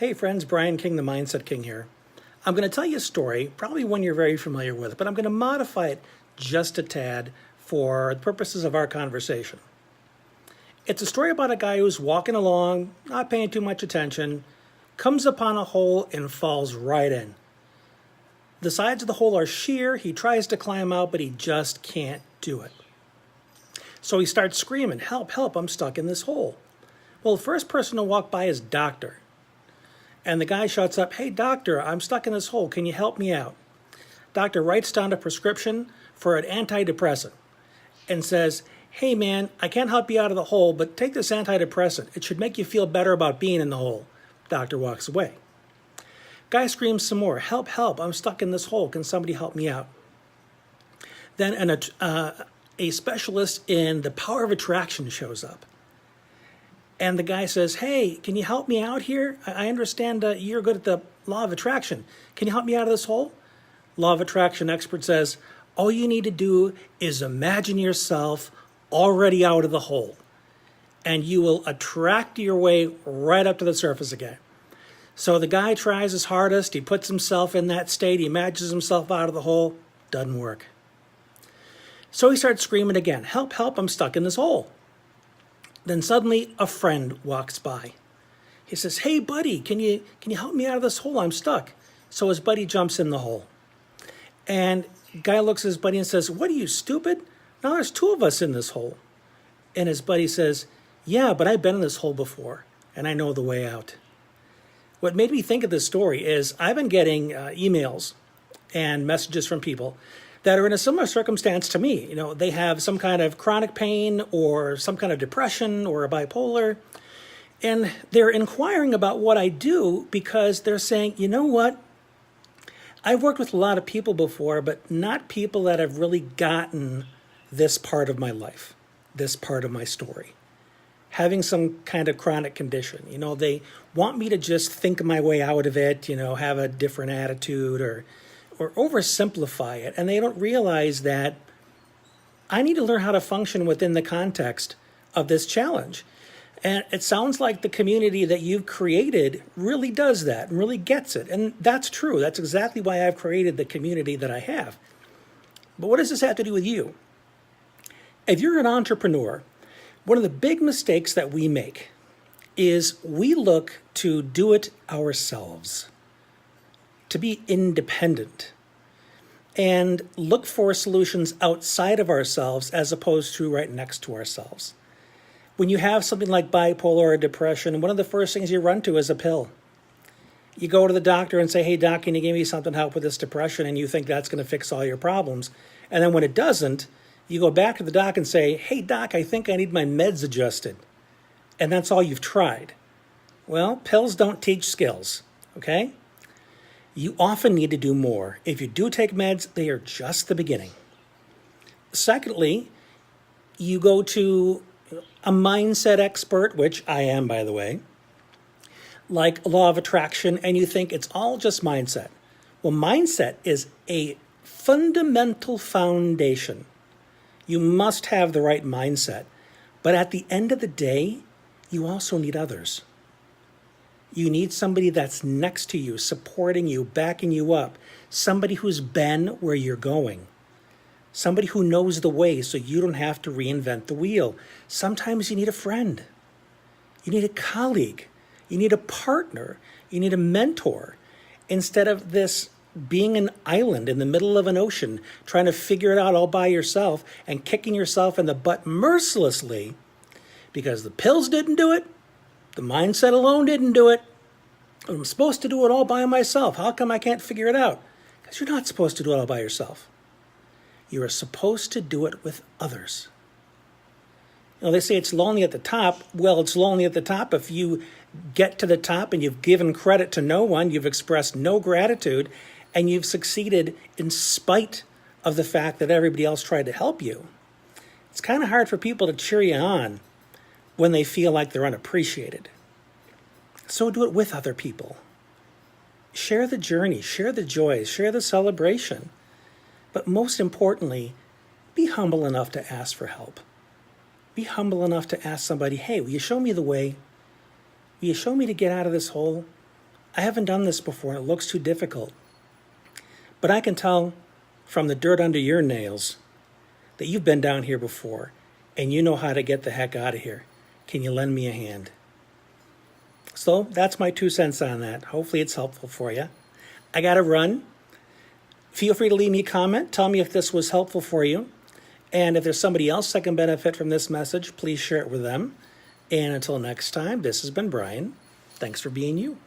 Hey friends, Brian King, the Mindset King here. I'm going to tell you a story, probably one you're very familiar with, but I'm going to modify it just a tad for the purposes of our conversation. It's a story about a guy who's walking along, not paying too much attention, comes upon a hole and falls right in. The sides of the hole are sheer, he tries to climb out, but he just can't do it. So he starts screaming, "Help, help, I'm stuck in this hole." Well, the first person to walk by is Doctor. And the guy shouts up, "Hey doctor, I'm stuck in this hole, can you help me out?" Doctor writes down a prescription for an antidepressant and says, "Hey man, I can't help you out of the hole, but take this antidepressant. It should make you feel better about being in the hole." Doctor walks away. Guy screams some more, "Help, help, I'm stuck in this hole, can somebody help me out?" Then a specialist in the power of attraction shows up. And the guy says, "Hey, can you help me out here? I understand you're good at the law of attraction. Can you help me out of this hole?" Law of attraction expert says, "All you need to do is imagine yourself already out of the hole, and you will attract your way right up to the surface again." So the guy tries his hardest. He puts himself in that state. He imagines himself out of the hole. Doesn't work. So he starts screaming again, "Help, help, I'm stuck in this hole." Then suddenly a friend walks by. He says, "Hey buddy, can you help me out of this hole? I'm stuck." So his buddy jumps in the hole. And guy looks at his buddy and says, "What are you, stupid? Now there's two of us in this hole." And his buddy says, "Yeah, but I've been in this hole before and I know the way out." What made me think of this story is I've been getting emails and messages from people that are in a similar circumstance to me. You know, they have some kind of chronic pain or some kind of depression or a bipolar, and they're inquiring about what I do because they're saying, "You know what? I've worked with a lot of people before, but not people that have really gotten this part of my life, this part of my story. Having some kind of chronic condition. You know, they want me to just think my way out of it, you know, have a different attitude or oversimplify it. And they don't realize that I need to learn how to function within the context of this challenge." And it sounds like the community that you've created really does that and really gets it. And that's true. That's exactly why I've created the community that I have. But what does this have to do with you? If you're an entrepreneur, one of the big mistakes that we make is we look to do it ourselves, to be independent, and look for solutions outside of ourselves as opposed to right next to ourselves. When you have something like bipolar or depression, one of the first things you run to is a pill. You go to the doctor and say, "Hey doc, can you give me something to help with this depression?" And you think that's going to fix all your problems. And then when it doesn't, you go back to the doc and say, "Hey doc, I think I need my meds adjusted." And that's all you've tried. Well, pills don't teach skills, okay? You often need to do more. If you do take meds, they are just the beginning. Secondly, you go to a mindset expert, which I am, by the way, like law of attraction, and you think it's all just mindset. Well, mindset is a fundamental foundation. You must have the right mindset. But at the end of the day, you also need others. You need somebody that's next to you, supporting you, backing you up. Somebody who's been where you're going. Somebody who knows the way so you don't have to reinvent the wheel. Sometimes you need a friend. You need a colleague. You need a partner. You need a mentor. Instead of this being an island in the middle of an ocean, trying to figure it out all by yourself and kicking yourself in the butt mercilessly because the pills didn't do it. The mindset alone didn't do it. I'm supposed to do it all by myself. How come I can't figure it out? Because you're not supposed to do it all by yourself. You are supposed to do it with others. You know, they say it's lonely at the top. Well, it's lonely at the top if you get to the top and you've given credit to no one, you've expressed no gratitude, and you've succeeded in spite of the fact that everybody else tried to help you. It's kind of hard for people to cheer you on when they feel like they're unappreciated. So do it with other people. Share the journey, share the joys, share the celebration. But most importantly, be humble enough to ask for help. Be humble enough to ask somebody, "Hey, will you show me the way? Will you show me to get out of this hole? I haven't done this before, and it looks too difficult. But I can tell from the dirt under your nails that you've been down here before and you know how to get the heck out of here. Can you lend me a hand? So that's my 2 cents on that. Hopefully it's helpful for you. I got to run. Feel free to leave me a comment. Tell me if this was helpful for you. And if there's somebody else that can benefit from this message, please share it with them. And until next time, this has been Brian. Thanks for being you.